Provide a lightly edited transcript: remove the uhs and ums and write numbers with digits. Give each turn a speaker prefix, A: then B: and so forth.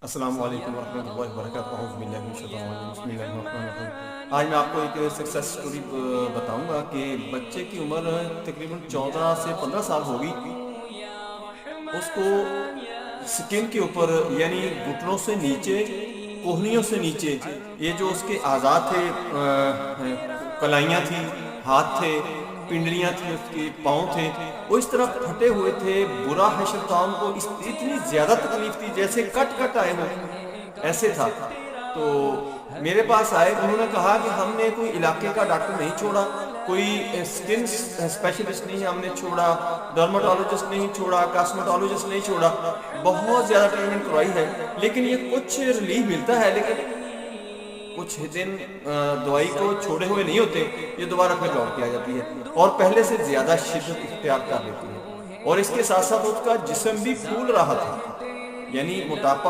A: السلام علیکم ورحمۃ اللہ وبرکاتہ، اعوذ باللہ من الشیطان الرجیم، بسم اللہ الرحمن الرحیم۔ آج میں آپ کو ایک سکسیس سٹوری بتاؤں گا کہ بچے کی عمر تقریباً 14 سے 15 سال ہوگی، اس کو سکن کے اوپر یعنی گھٹنوں سے نیچے، کوہنیوں سے نیچے، یہ جو اس کے اعضاء تھے، کلائیاں تھیں، ہاتھ تھے، پنڈلیاں تھیں، اس کے پاؤں تھے، وہ اس طرح پھٹے ہوئے تھے۔ برا حشر تھا ان کو، اتنی زیادہ تکلیف تھی جیسے کٹ کٹ آئے ہوں، ایسے تھا۔ تو میرے پاس آئے، انہوں نے کہا کہ ہم نے کوئی علاقے کا ڈاکٹر نہیں چھوڑا، کوئی اسکن اسپیشلسٹ نہیں ہم نے چھوڑا، ڈرماٹولوجسٹ نہیں چھوڑا، کاسمیٹولوجسٹ نہیں چھوڑا، بہت زیادہ ٹریٹمنٹ کروائی ہے، لیکن یہ کچھ ریلیف ملتا ہے، لیکن کچھ دن دوائی کو چھوڑے ہوئے نہیں ہوتے، یہ دوبارہ پھر لوٹ کے آ جاتی ہے اور پہلے سے زیادہ شدت اختیار کر لیتی ہے، اور اس کے ساتھ ساتھ اس کا جسم بھی پھول رہا تھا، یعنی موٹاپا